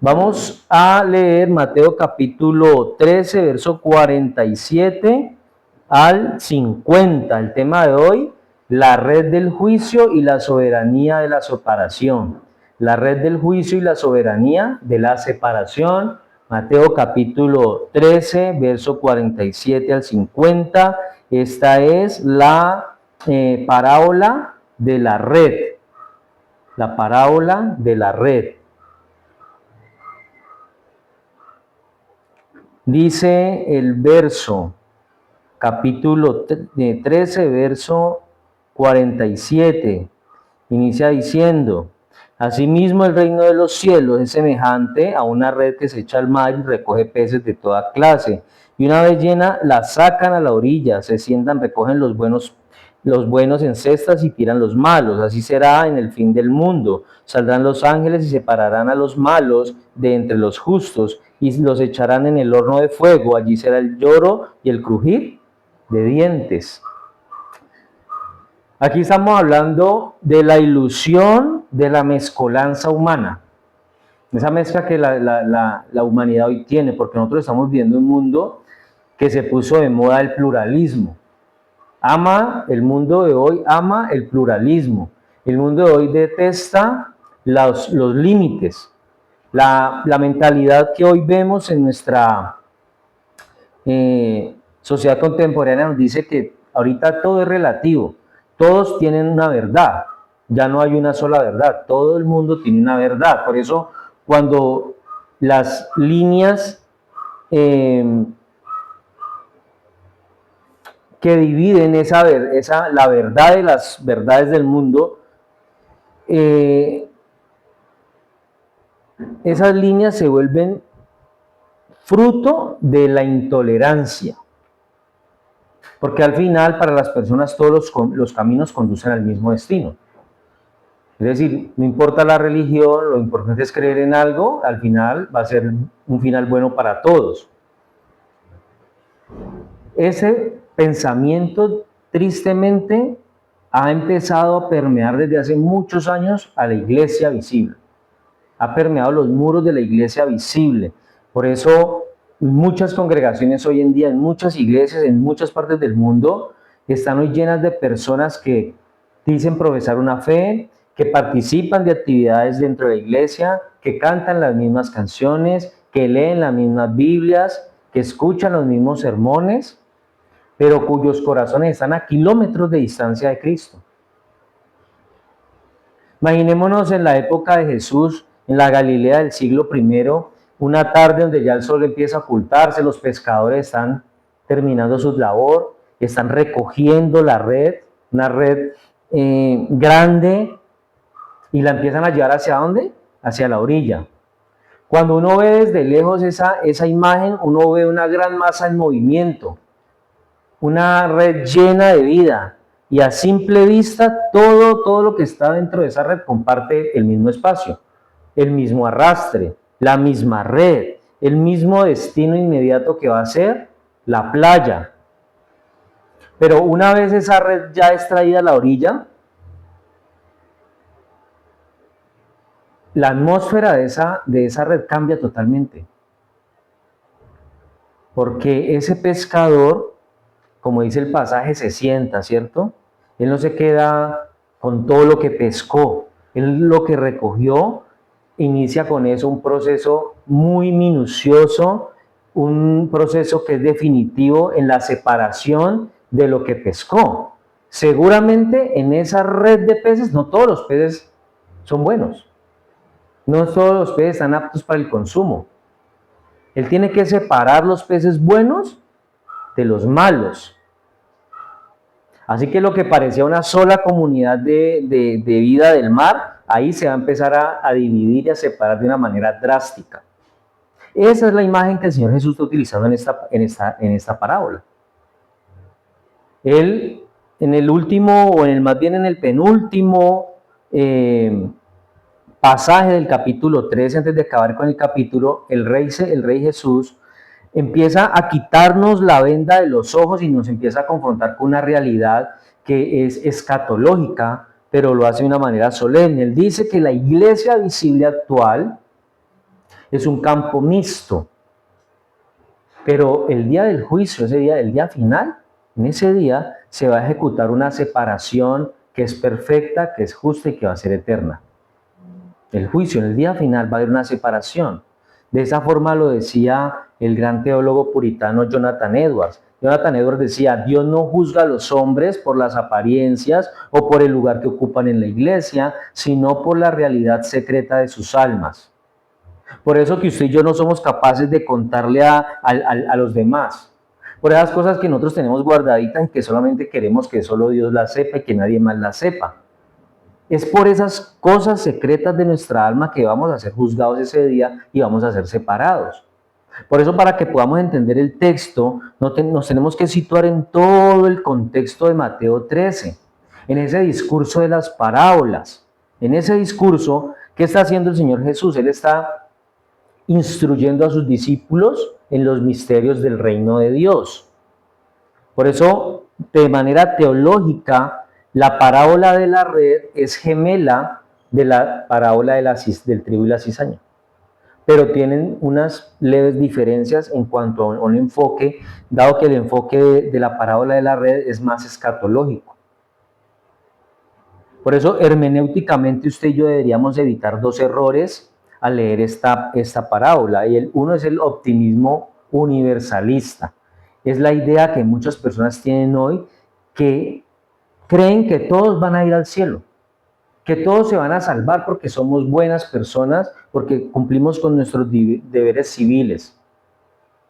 Vamos a leer Mateo capítulo 13, verso 47 al 50. El tema de hoy, la red del juicio y la soberanía de la separación. La red del juicio y la soberanía de la separación. Mateo capítulo 13, verso 47 al 50. Esta es la parábola de la red. La parábola de la red. Dice el verso, capítulo 13, verso 47. Inicia diciendo: asimismo el reino de los cielos es semejante a una red que se echa al mar y recoge peces de toda clase. Y una vez llena, la sacan a la orilla, se sientan, recogen los buenos en cestas y tiran los malos. Así será en el fin del mundo. Saldrán los ángeles y separarán a los malos de entre los justos y los echarán en el horno de fuego. Allí será el lloro y el crujir de dientes. Aquí estamos hablando de la ilusión de la mezcolanza humana. Esa mezcla que la humanidad hoy tiene, porque nosotros estamos viviendo un mundo que se puso de moda el pluralismo. El mundo de hoy ama el pluralismo. El mundo de hoy detesta los límites. La mentalidad que hoy vemos en nuestra sociedad contemporánea nos dice que ahorita todo es relativo. Todos tienen una verdad. Ya no hay una sola verdad. Todo el mundo tiene una verdad. Por eso, cuando las líneas que dividen la verdad de las verdades del mundo, esas líneas se vuelven fruto de la intolerancia. Porque al final, para las personas, todos los caminos conducen al mismo destino. Es decir, no importa la religión, lo importante es creer en algo, al final va a ser un final bueno para todos. Ese pensamiento, tristemente, ha empezado a permear desde hace muchos años a la iglesia visible. Ha permeado los muros de la iglesia visible. Por eso, muchas congregaciones hoy en día, en muchas iglesias, en muchas partes del mundo, están hoy llenas de personas que dicen profesar una fe, que participan de actividades dentro de la iglesia, que cantan las mismas canciones, que leen las mismas Biblias, que escuchan los mismos sermones, pero cuyos corazones están a kilómetros de distancia de Cristo. Imaginémonos en la época de Jesús, en la Galilea del siglo I, una tarde donde ya el sol empieza a ocultarse, los pescadores están terminando su labor, están recogiendo la red, una red grande, y la empiezan a llevar ¿hacia dónde? Hacia la orilla. Cuando uno ve desde lejos esa imagen, uno ve una gran masa en movimiento, una red llena de vida, y a simple vista todo lo que está dentro de esa red comparte el mismo espacio, el mismo arrastre, la misma red, el mismo destino inmediato que va a ser la playa. Pero una vez esa red ya es traída a la orilla, la atmósfera de esa red cambia totalmente. Porque ese pescador, como dice el pasaje, se sienta, ¿cierto? Él no se queda con todo lo que pescó. Él lo que recogió, inicia con eso un proceso muy minucioso, un proceso que es definitivo en la separación de lo que pescó. Seguramente en esa red de peces, no todos los peces son buenos. No todos los peces están aptos para el consumo. Él tiene que separar los peces buenos de los malos. Así que lo que parecía una sola comunidad de vida del mar, ahí se va a empezar a dividir y a separar de una manera drástica. Esa es la imagen que el Señor Jesús está utilizando en esta parábola. Él, en el último, o más bien en el penúltimo pasaje del capítulo 13, antes de acabar con el capítulo, el rey Jesús empieza a quitarnos la venda de los ojos y nos empieza a confrontar con una realidad que es escatológica, pero lo hace de una manera solemne. Él dice que la iglesia visible actual es un campo mixto. Pero el día del juicio, ese día, el día final, en ese día se va a ejecutar una separación que es perfecta, que es justa y que va a ser eterna. El juicio, en el día final, va a haber una separación. De esa forma lo decía el gran teólogo puritano Jonathan Edwards. Jonathan Edwards decía, Dios no juzga a los hombres por las apariencias o por el lugar que ocupan en la iglesia, sino por la realidad secreta de sus almas. Por eso que usted y yo no somos capaces de contarle a los demás. Por esas cosas que nosotros tenemos guardaditas y que solamente queremos que solo Dios las sepa y que nadie más las sepa. Es por esas cosas secretas de nuestra alma que vamos a ser juzgados ese día y vamos a ser separados. Por eso, para que podamos entender el texto, nos tenemos que situar en todo el contexto de Mateo 13, en ese discurso de las parábolas. En ese discurso, ¿qué está haciendo el Señor Jesús? Él está instruyendo a sus discípulos en los misterios del reino de Dios. Por eso, de manera teológica, la parábola de la red es gemela de la parábola del trigo y la cizaña, pero tienen unas leves diferencias en cuanto a un enfoque, dado que el enfoque de la parábola de la red es más escatológico. Por eso, hermenéuticamente, usted y yo deberíamos evitar dos errores al leer esta parábola. Y uno es el optimismo universalista. Es la idea que muchas personas tienen hoy, que creen que todos van a ir al cielo, que todos se van a salvar porque somos buenas personas, porque cumplimos con nuestros deberes civiles.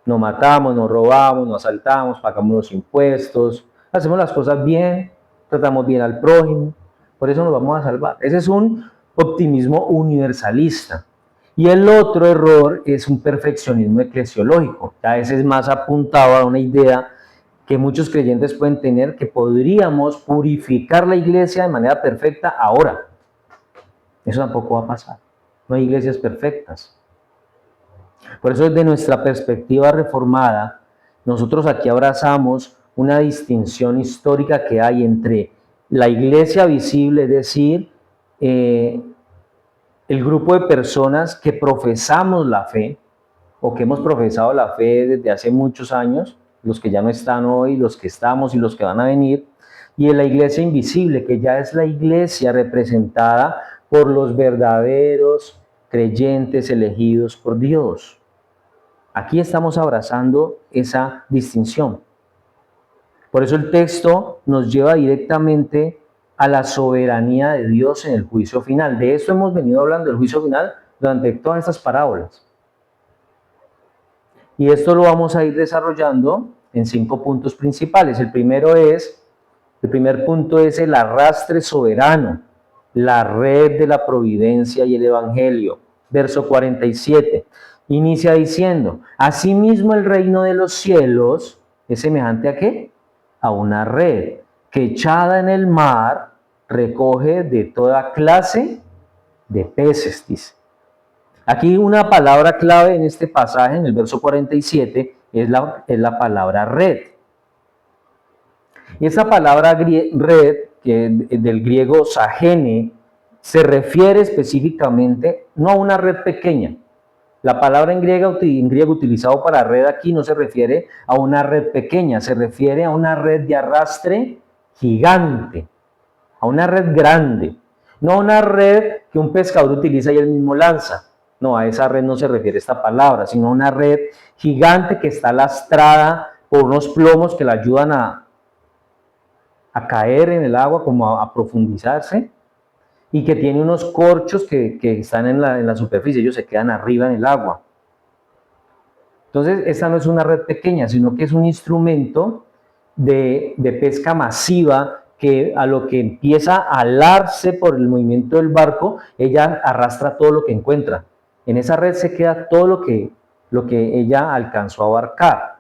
No matamos, no robamos, no asaltamos, pagamos los impuestos, hacemos las cosas bien, tratamos bien al prójimo, por eso nos vamos a salvar. Ese es un optimismo universalista. Y el otro error es un perfeccionismo eclesiológico. Ya ese es más apuntado a una idea que muchos creyentes pueden tener, que podríamos purificar la iglesia de manera perfecta ahora. Eso tampoco va a pasar. No hay iglesias perfectas. Por eso, desde nuestra perspectiva reformada, nosotros aquí abrazamos una distinción histórica que hay entre la iglesia visible, es decir, el grupo de personas que profesamos la fe, o que hemos profesado la fe desde hace muchos años, los que ya no están hoy, los que estamos y los que van a venir, y en la iglesia invisible, que ya es la iglesia representada por los verdaderos creyentes elegidos por Dios. Aquí estamos abrazando esa distinción. Por eso el texto nos lleva directamente a la soberanía de Dios en el juicio final. De esto hemos venido hablando, del juicio final, durante todas estas parábolas. Y esto lo vamos a ir desarrollando en 5 puntos principales. El primer punto es el arrastre soberano, la red de la providencia y el evangelio. Verso 47. Inicia diciendo, asimismo el reino de los cielos es semejante ¿a qué? A una red que echada en el mar recoge de toda clase de peces, dice. Aquí una palabra clave en este pasaje, en el verso 47, es la palabra red. Y esa palabra red, que del griego sagene, se refiere específicamente no a una red pequeña. La palabra en griego utilizado para red aquí no se refiere a una red pequeña, se refiere a una red de arrastre gigante, a una red grande, no a una red que un pescador utiliza y él mismo lanza. No, a esa red no se refiere esta palabra, sino a una red gigante que está lastrada por unos plomos que la ayudan a caer en el agua, como a profundizarse, y que tiene unos corchos que están en la superficie, ellos se quedan arriba en el agua. Entonces, esta no es una red pequeña, sino que es un instrumento de pesca masiva que a lo que empieza a alarse por el movimiento del barco, ella arrastra todo lo que encuentra. En esa red se queda todo lo que ella alcanzó a abarcar.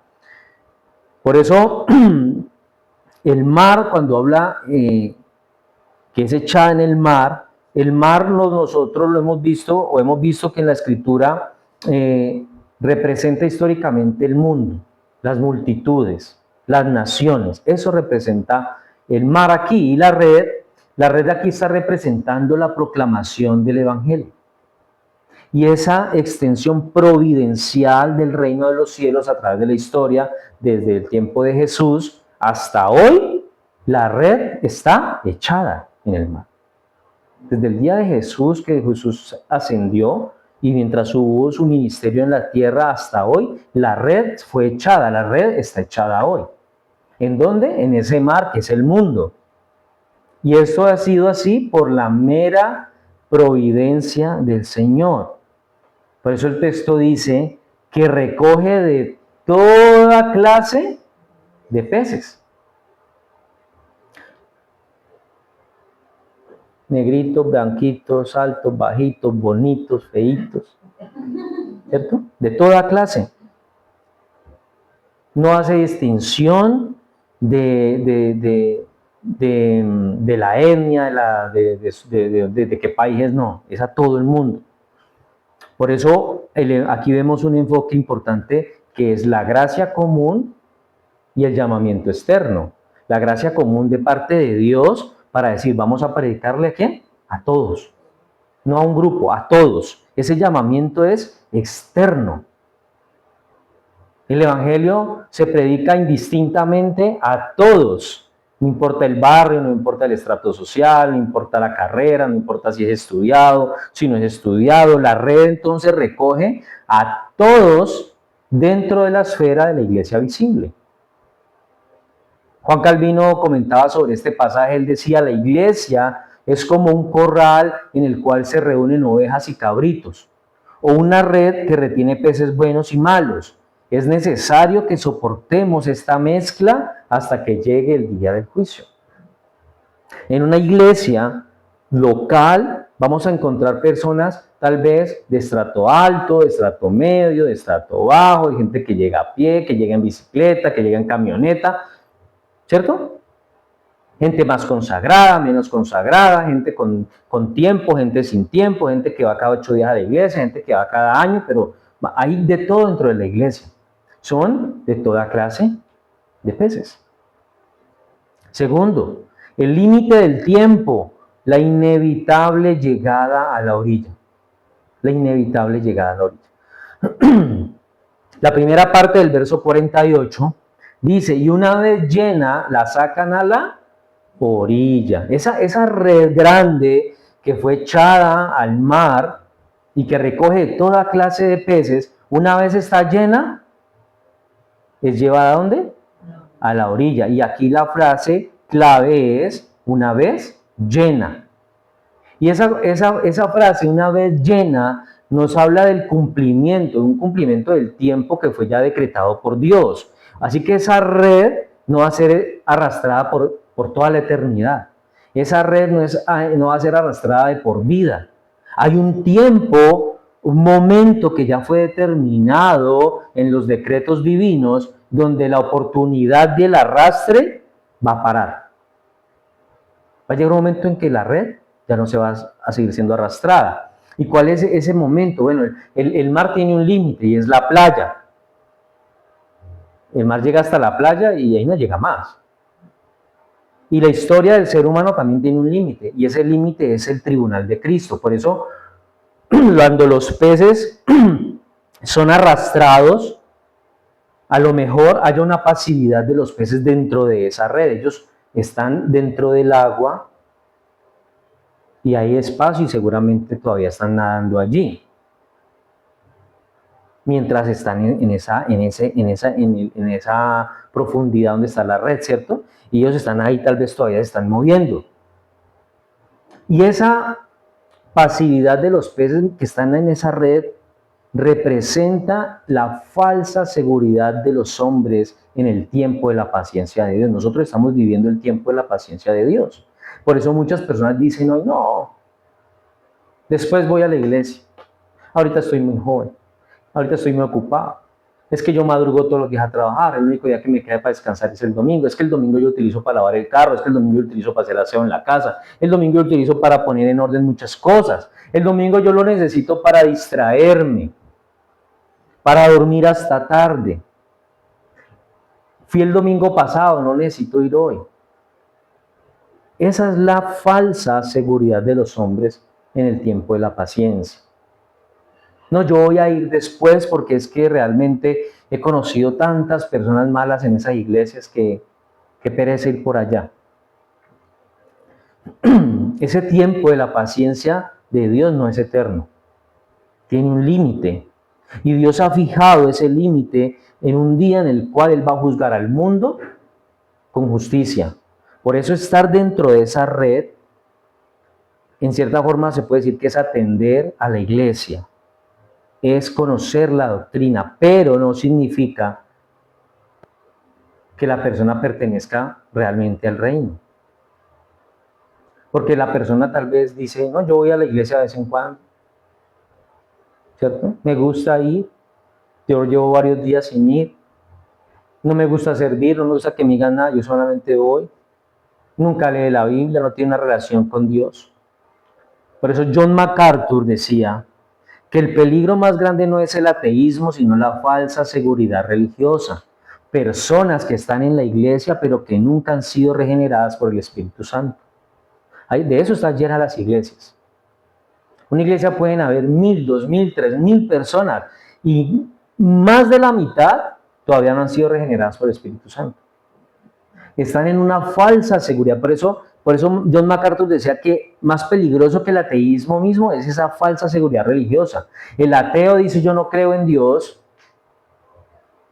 Por eso, el mar, cuando habla que es echada en el mar nosotros lo hemos visto, o hemos visto que en la Escritura representa históricamente el mundo, las multitudes, las naciones. Eso representa el mar aquí. Y la red aquí está representando la proclamación del Evangelio. Y esa extensión providencial del reino de los cielos a través de la historia, desde el tiempo de Jesús hasta hoy, la red está echada en el mar. Desde el día de Jesús, que Jesús ascendió, y mientras hubo su ministerio en la tierra hasta hoy, la red fue echada, la red está echada hoy. ¿En dónde? En ese mar que es el mundo. Y esto ha sido así por la mera providencia del Señor. Por eso el texto dice que recoge de toda clase de peces. Negritos, blanquitos, altos, bajitos, bonitos, feitos, ¿cierto? De toda clase. No hace distinción de la etnia, de qué país es, no, es a todo el mundo. Por eso aquí vemos un enfoque importante que es la gracia común y el llamamiento externo. La gracia común de parte de Dios para decir, vamos a predicarle a ¿quién? A todos. No a un grupo, a todos. Ese llamamiento es externo. El evangelio se predica indistintamente a todos. No importa el barrio, no importa el estrato social, no importa la carrera, no importa si es estudiado, si no es estudiado. La red entonces recoge a todos dentro de la esfera de la iglesia visible. Juan Calvino comentaba sobre este pasaje, él decía, la iglesia es como un corral en el cual se reúnen ovejas y cabritos, o una red que retiene peces buenos y malos. Es necesario que soportemos esta mezcla hasta que llegue el día del juicio. En una iglesia local vamos a encontrar personas tal vez de estrato alto, de estrato medio, de estrato bajo, de gente que llega a pie, que llega en bicicleta, que llega en camioneta, ¿cierto? Gente más consagrada, menos consagrada, gente con tiempo, gente sin tiempo, gente que va cada 8 días a la iglesia, gente que va cada año, pero hay de todo dentro de la iglesia. Son de toda clase de peces. Segundo, el límite del tiempo, la inevitable llegada a la orilla. La inevitable llegada a la orilla. La primera parte del verso 48 dice, y una vez llena, la sacan a la orilla. Esa red grande que fue echada al mar y que recoge toda clase de peces, una vez está llena, ¿es llevada a dónde? A la orilla. Y aquí la frase clave es, una vez llena. Y esa frase, una vez llena, nos habla del cumplimiento, de un cumplimiento del tiempo que fue ya decretado por Dios. Así que esa red no va a ser arrastrada por toda la eternidad. Esa red no va a ser arrastrada de por vida. Hay un tiempo, un momento que ya fue determinado en los decretos divinos, donde la oportunidad del arrastre va a parar. Va a llegar un momento en que la red ya no se va a seguir siendo arrastrada. ¿Y cuál es ese momento? Bueno, el mar tiene un límite y es la playa. El mar llega hasta la playa y ahí no llega más. Y la historia del ser humano también tiene un límite, y ese límite es el tribunal de Cristo. Por eso, cuando los peces son arrastrados, a lo mejor haya una pasividad de los peces dentro de esa red. Ellos están dentro del agua y hay espacio y seguramente todavía están nadando allí. Mientras están en esa profundidad donde está la red, ¿cierto? Y ellos están ahí, tal vez todavía se están moviendo. Y esa pasividad de los peces que están en esa red representa la falsa seguridad de los hombres en el tiempo de la paciencia de Dios. Nosotros estamos viviendo el tiempo de la paciencia de Dios. Por eso muchas personas dicen, no, después voy a la iglesia. Ahorita estoy muy joven. Ahorita estoy muy ocupado. Es que yo madrugo todos los días a trabajar. El único día que me queda para descansar es el domingo. Es que el domingo yo utilizo para lavar el carro. Es que el domingo yo utilizo para hacer aseo en la casa. El domingo yo utilizo para poner en orden muchas cosas. El domingo yo lo necesito para distraerme, para dormir hasta tarde. Fui el domingo pasado, no necesito ir hoy. Esa es la falsa seguridad de los hombres en el tiempo de la paciencia. No, yo voy a ir después porque es que realmente he conocido tantas personas malas en esas iglesias que perece ir por allá. Ese tiempo de la paciencia de Dios no es eterno, tiene un límite. Y Dios ha fijado ese límite en un día en el cual Él va a juzgar al mundo con justicia. Por eso estar dentro de esa red, en cierta forma se puede decir que es atender a la iglesia, es conocer la doctrina, pero no significa que la persona pertenezca realmente al reino. Porque la persona tal vez dice, no, yo voy a la iglesia de vez en cuando, ¿cierto? Me gusta ir, yo llevo varios días sin ir, no me gusta servir, no me gusta que me digan nada, yo solamente voy, nunca lee la Biblia, no tiene una relación con Dios. Por eso John MacArthur decía que el peligro más grande no es el ateísmo, sino la falsa seguridad religiosa. Personas que están en la iglesia, pero que nunca han sido regeneradas por el Espíritu Santo. De eso están llenas las iglesias. Una iglesia pueden haber 1,000, 2,000, 3,000 personas y más de la mitad todavía no han sido regeneradas por el Espíritu Santo. Están en una falsa seguridad. Por eso John MacArthur decía que más peligroso que el ateísmo mismo es esa falsa seguridad religiosa. El ateo dice yo no creo en Dios,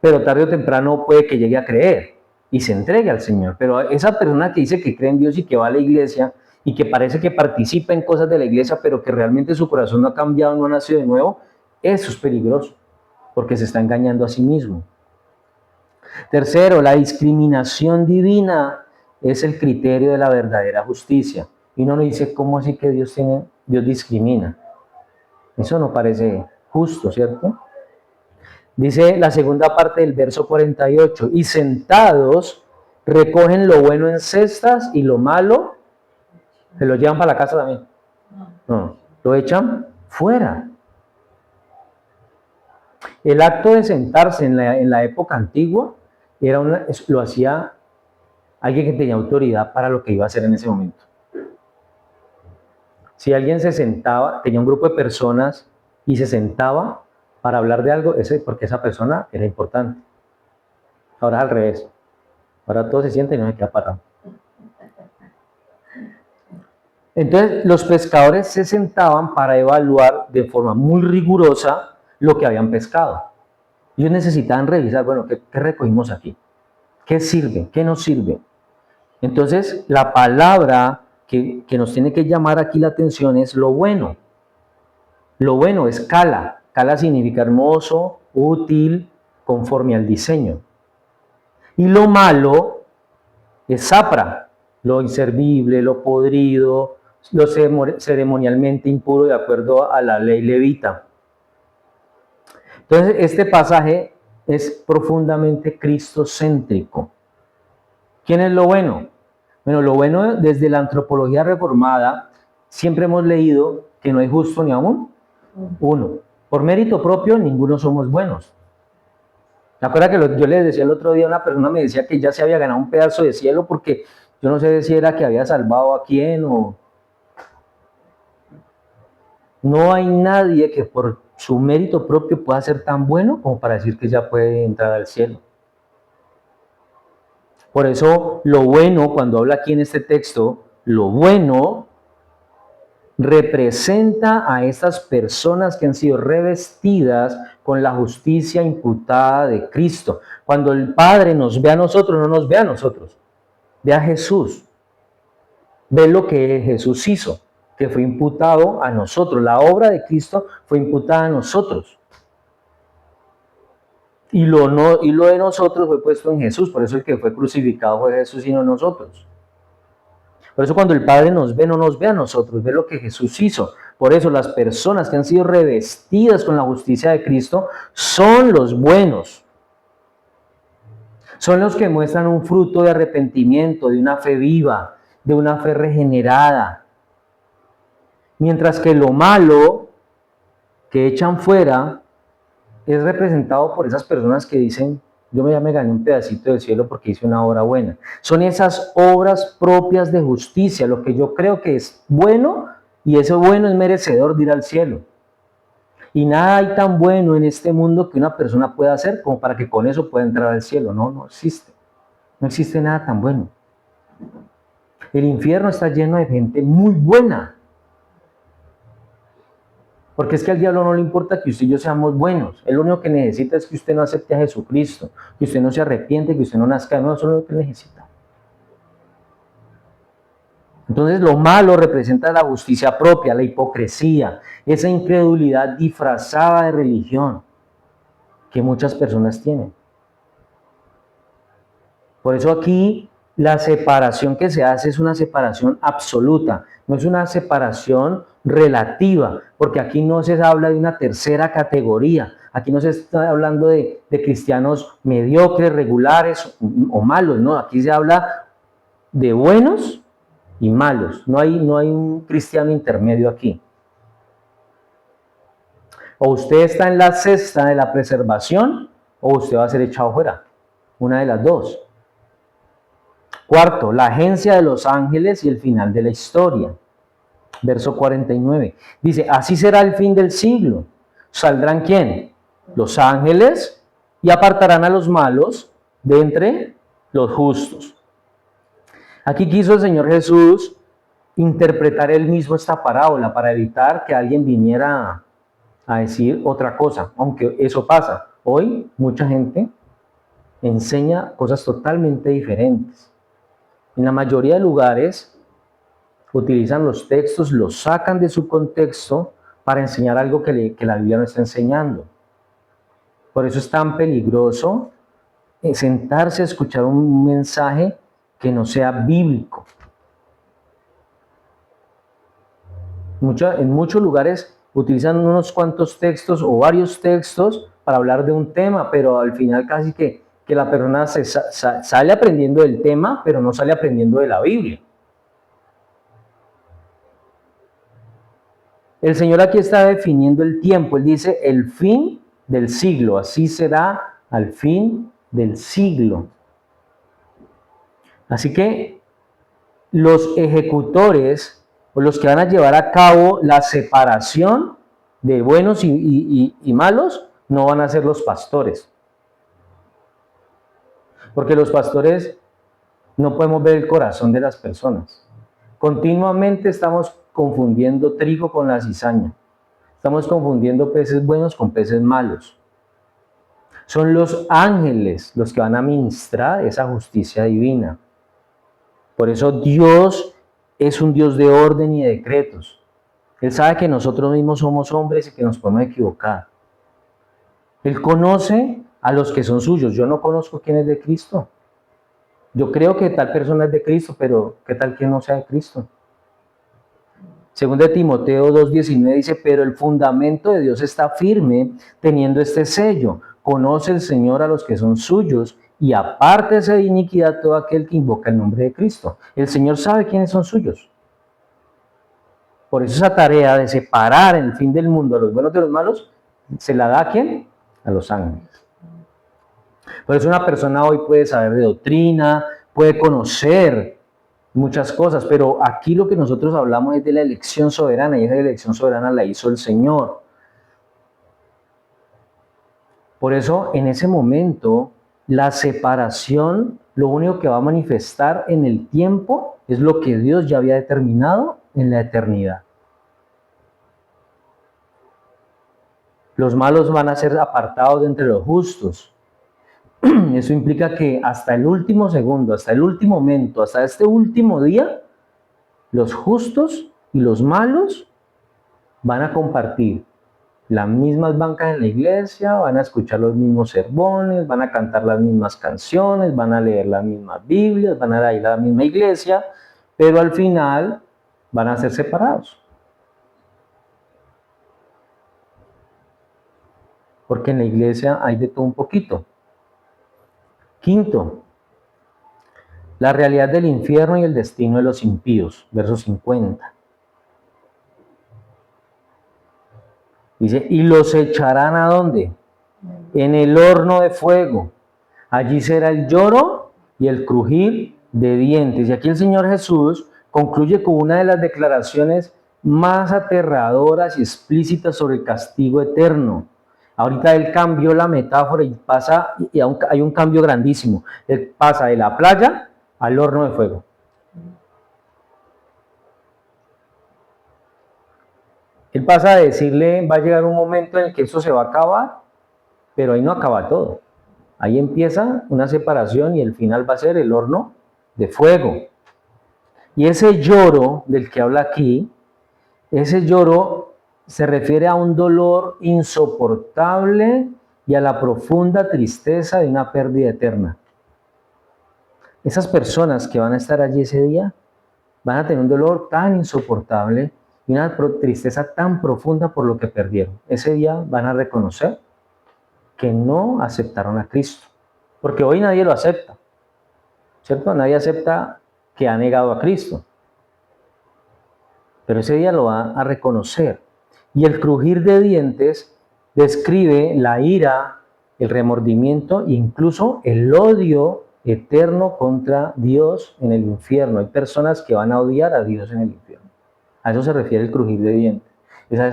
pero tarde o temprano puede que llegue a creer y se entregue al Señor. Pero esa persona que dice que cree en Dios y que va a la iglesia y que parece que participa en cosas de la iglesia, pero que realmente su corazón no ha cambiado, no ha nacido de nuevo, eso es peligroso, porque se está engañando a sí mismo. Tercero, la discriminación divina es el criterio de la verdadera justicia. Y uno nos dice, ¿cómo así que Dios discrimina? Eso no parece justo, ¿cierto? Dice la segunda parte del verso 48, y sentados recogen lo bueno en cestas y lo malo se lo llevan para la casa también. No, lo echan fuera. El acto de sentarse en la época antigua lo hacía alguien que tenía autoridad para lo que iba a hacer en ese momento. Si alguien se sentaba, tenía un grupo de personas y se sentaba para hablar de algo, porque esa persona era importante. Ahora es al revés. Ahora todos se sienten y no se queda parado. Entonces, los pescadores se sentaban para evaluar de forma muy rigurosa lo que habían pescado. Ellos necesitaban revisar, bueno, ¿qué recogimos aquí? ¿Qué sirve? ¿Qué no sirve? Entonces, la palabra que nos tiene que llamar aquí la atención es lo bueno. Lo bueno es cala. Cala significa hermoso, útil, conforme al diseño. Y lo malo es sapra, lo inservible, lo podrido, lo ceremonialmente impuro de acuerdo a la ley levita. Entonces, este pasaje es profundamente cristocéntrico. ¿Quién es lo bueno? Bueno, lo bueno desde la antropología reformada, siempre hemos leído que no hay justo ni aún uno. Por mérito propio, ninguno somos buenos. ¿Te acuerdas que yo les decía el otro día, una persona me decía que ya se había ganado un pedazo de cielo porque yo no sé si era que había salvado a quién o... No hay nadie que por su mérito propio pueda ser tan bueno como para decir que ya puede entrar al cielo. Por eso lo bueno, cuando habla aquí en este texto, lo bueno representa a estas personas que han sido revestidas con la justicia imputada de Cristo. Cuando el Padre nos ve a nosotros, no nos ve a nosotros, ve a Jesús. Ve lo que Jesús hizo, que fue imputado a nosotros. La obra de Cristo fue imputada a nosotros. Y lo de nosotros fue puesto en Jesús. Por eso el que fue crucificado fue Jesús y no nosotros. Por eso cuando el Padre nos ve, no nos ve a nosotros, ve lo que Jesús hizo. Por eso las personas que han sido revestidas con la justicia de Cristo son los buenos. Son los que muestran un fruto de arrepentimiento, de una fe viva, de una fe regenerada. Mientras que lo malo que echan fuera es representado por esas personas que dicen, yo ya me gané un pedacito del cielo porque hice una obra buena. Son esas obras propias de justicia, lo que yo creo que es bueno, y eso bueno es merecedor de ir al cielo. Y nada hay tan bueno en este mundo que una persona pueda hacer como para que con eso pueda entrar al cielo. No, no existe. No existe nada tan bueno. El infierno está lleno de gente muy buena. Porque es que al diablo no le importa que usted y yo seamos buenos. Él lo único que necesita es que usted no acepte a Jesucristo, que usted no se arrepiente, que usted no nazca. No, eso es lo que necesita. Entonces lo malo representa la justicia propia, la hipocresía, esa incredulidad disfrazada de religión que muchas personas tienen. Por eso aquí la separación que se hace es una separación absoluta, no es una separación relativa, porque aquí no se habla de una tercera categoría, aquí no se está hablando de cristianos mediocres, regulares o malos, no, aquí se habla de buenos y malos, no hay un cristiano intermedio aquí. O usted está en la cesta de la preservación o usted va a ser echado fuera, una de las dos. Cuarto, la agencia de los ángeles y el final de la historia. Verso 49. Dice, así será el fin del siglo. ¿Saldrán quién? Los ángeles y apartarán a los malos de entre los justos. Aquí quiso el Señor Jesús interpretar él mismo esta parábola para evitar que alguien viniera a decir otra cosa, aunque eso pasa. Hoy mucha gente enseña cosas totalmente diferentes. En la mayoría de lugares utilizan los textos, los sacan de su contexto para enseñar algo que la Biblia no está enseñando. Por eso es tan peligroso sentarse a escuchar un mensaje que no sea bíblico. En muchos lugares utilizan unos cuantos textos o varios textos para hablar de un tema, pero al final casi que la persona sale aprendiendo del tema, pero no sale aprendiendo de la Biblia. El Señor aquí está definiendo el tiempo. Él dice el fin del siglo. Así será al fin del siglo. Así que los ejecutores o los que van a llevar a cabo la separación de buenos y malos no van a ser los pastores. Porque los pastores no podemos ver el corazón de las personas. Continuamente estamos confundiendo trigo con la cizaña. Estamos confundiendo peces buenos con peces malos. Son los ángeles los que van a ministrar esa justicia divina. Por eso Dios es un Dios de orden y de decretos. Él sabe que nosotros mismos somos hombres y que nos podemos equivocar. Él conoce a los que son suyos. Yo no conozco quién es de Cristo. Yo creo que tal persona es de Cristo, pero ¿qué tal que no sea de Cristo? Según de Timoteo 2:19 dice, pero el fundamento de Dios está firme teniendo este sello. Conoce el Señor a los que son suyos y apártese de iniquidad todo aquel que invoca el nombre de Cristo. El Señor sabe quiénes son suyos. Por eso esa tarea de separar en el fin del mundo a los buenos de los malos, ¿se la da a quién? A los ángeles. Por eso una persona hoy puede saber de doctrina, puede conocer muchas cosas, pero aquí lo que nosotros hablamos es de la elección soberana, y esa elección soberana la hizo el Señor. Por eso, en ese momento, la separación, lo único que va a manifestar en el tiempo es lo que Dios ya había determinado en la eternidad. Los malos van a ser apartados de entre los justos. Eso implica que hasta el último segundo, hasta el último momento, hasta este último día, los justos y los malos van a compartir las mismas bancas en la iglesia, van a escuchar los mismos sermones, van a cantar las mismas canciones, van a leer las mismas Biblias, van a ir a la misma iglesia, pero al final van a ser separados. Porque en la iglesia hay de todo un poquito. Quinto, la realidad del infierno y el destino de los impíos, verso 50. Dice, y los echarán ¿a dónde? En el horno de fuego. Allí será el lloro y el crujir de dientes. Y aquí el Señor Jesús concluye con una de las declaraciones más aterradoras y explícitas sobre el castigo eterno. Ahorita él cambió la metáfora y pasa, y hay un cambio grandísimo. Él pasa de la playa al horno de fuego. Él pasa a decirle, va a llegar un momento en el que eso se va a acabar, pero ahí no acaba todo. Ahí empieza una separación y el final va a ser el horno de fuego. Y ese lloro del que habla aquí, ese lloro se refiere a un dolor insoportable y a la profunda tristeza de una pérdida eterna. Esas personas que van a estar allí ese día van a tener un dolor tan insoportable y una tristeza tan profunda por lo que perdieron. Ese día van a reconocer que no aceptaron a Cristo, porque hoy nadie lo acepta, ¿cierto? Nadie acepta que ha negado a Cristo, pero ese día lo va a reconocer. Y el crujir de dientes describe la ira, el remordimiento e incluso el odio eterno contra Dios en el infierno. Hay personas que van a odiar a Dios en el infierno. A eso se refiere el crujir de dientes. Es a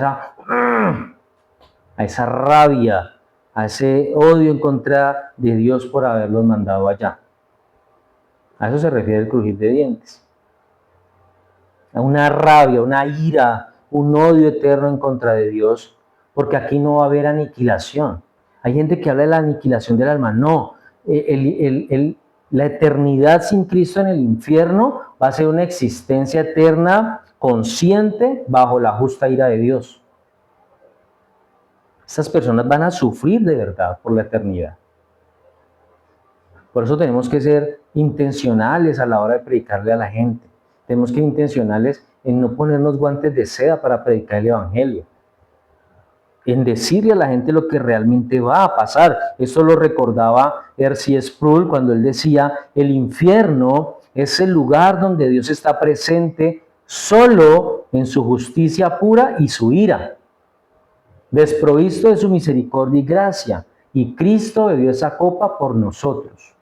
esa rabia, a ese odio en contra de Dios por haberlos mandado allá. A eso se refiere el crujir de dientes. A una rabia, una ira, un odio eterno en contra de Dios, porque aquí no va a haber aniquilación. Hay gente que habla de la aniquilación del alma. No, la eternidad sin Cristo en el infierno va a ser una existencia eterna consciente bajo la justa ira de Dios. Estas personas van a sufrir de verdad por la eternidad. Por eso tenemos que ser intencionales a la hora de predicarle a la gente. Tenemos que ser intencionales en no ponernos guantes de seda para predicar el Evangelio. En decirle a la gente lo que realmente va a pasar. Esto lo recordaba R.C. Sproul cuando él decía, el infierno es el lugar donde Dios está presente solo en su justicia pura y su ira, desprovisto de su misericordia y gracia, y Cristo bebió esa copa por nosotros.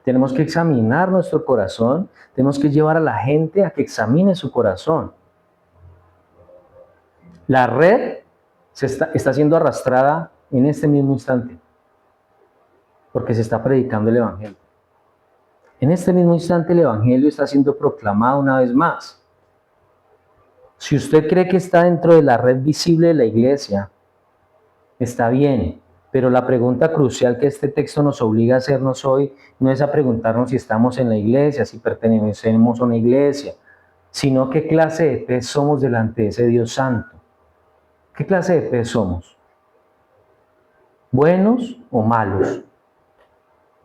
Tenemos que examinar nuestro corazón, tenemos que llevar a la gente a que examine su corazón. La red está siendo arrastrada en este mismo instante, porque se está predicando el Evangelio. En este mismo instante el Evangelio está siendo proclamado una vez más. Si usted cree que está dentro de la red visible de la iglesia, está bien, pero la pregunta crucial que este texto nos obliga a hacernos hoy no es a preguntarnos si estamos en la iglesia, si pertenecemos a una iglesia, sino qué clase de pez somos delante de ese Dios santo. ¿Qué clase de pez somos? ¿Buenos o malos?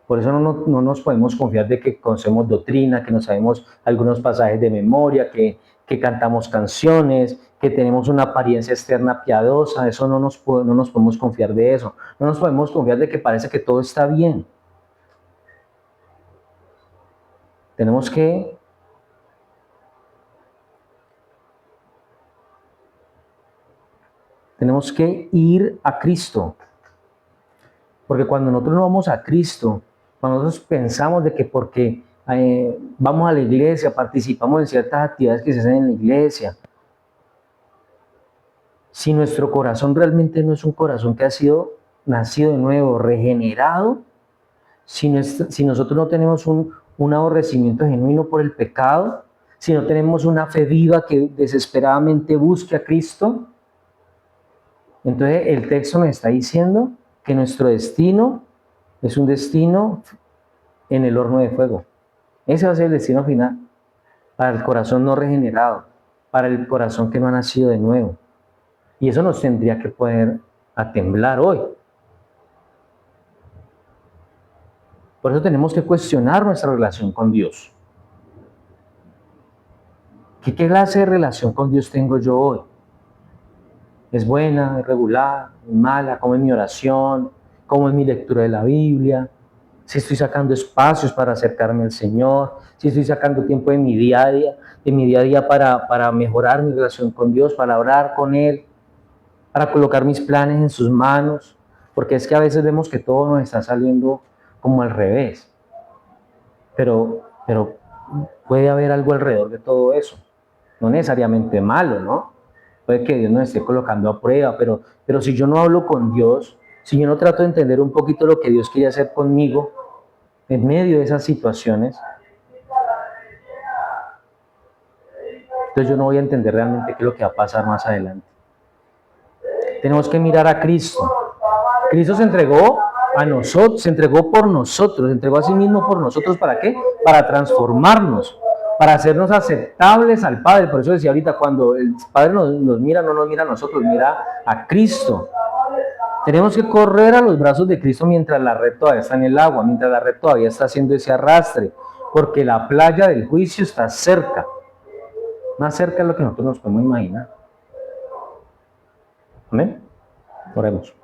Por eso no nos podemos confiar de que conocemos doctrina, que nos sabemos algunos pasajes de memoria, que cantamos canciones, que tenemos una apariencia externa piadosa. Eso no nos podemos confiar de eso. No nos podemos confiar de que parece que todo está bien. Tenemos que ir a Cristo. Porque cuando nosotros no vamos a Cristo, cuando nosotros pensamos de que porque vamos a la iglesia, participamos en ciertas actividades que se hacen en la iglesia, si nuestro corazón realmente no es un corazón que ha sido nacido de nuevo, regenerado, si nosotros no tenemos un aborrecimiento genuino por el pecado, si no tenemos una fe viva que desesperadamente busque a Cristo, entonces el texto nos está diciendo que nuestro destino es un destino en el horno de fuego. Ese va a ser el destino final para el corazón no regenerado, para el corazón que no ha nacido de nuevo. Y eso nos tendría que poner a temblar hoy. Por eso tenemos que cuestionar nuestra relación con Dios. ¿Qué clase de relación con Dios tengo yo hoy? ¿Es buena, es regular, es mala? ¿Cómo es mi oración? ¿Cómo es mi lectura de la Biblia? Si estoy sacando espacios para acercarme al Señor, si estoy sacando tiempo de mi día a día, para mejorar mi relación con Dios, para orar con Él, para colocar mis planes en sus manos, porque es que a veces vemos que todo nos está saliendo como al revés. Pero puede haber algo alrededor de todo eso. No necesariamente malo, ¿no? Puede que Dios nos esté colocando a prueba, pero si yo no hablo con Dios, si yo no trato de entender un poquito lo que Dios quiere hacer conmigo en medio de esas situaciones, entonces yo no voy a entender realmente qué es lo que va a pasar más adelante. Tenemos que mirar a Cristo. Cristo se entregó a nosotros, se entregó por nosotros, se entregó a sí mismo por nosotros. ¿Para qué? Para transformarnos, para hacernos aceptables al Padre. Por eso decía ahorita, cuando el Padre nos mira, no nos mira a nosotros, mira a Cristo. Tenemos que correr a los brazos de Cristo mientras la red todavía está en el agua, mientras la red todavía está haciendo ese arrastre, porque la playa del juicio está cerca, más cerca de lo que nosotros nos podemos imaginar. Amén. Oremos.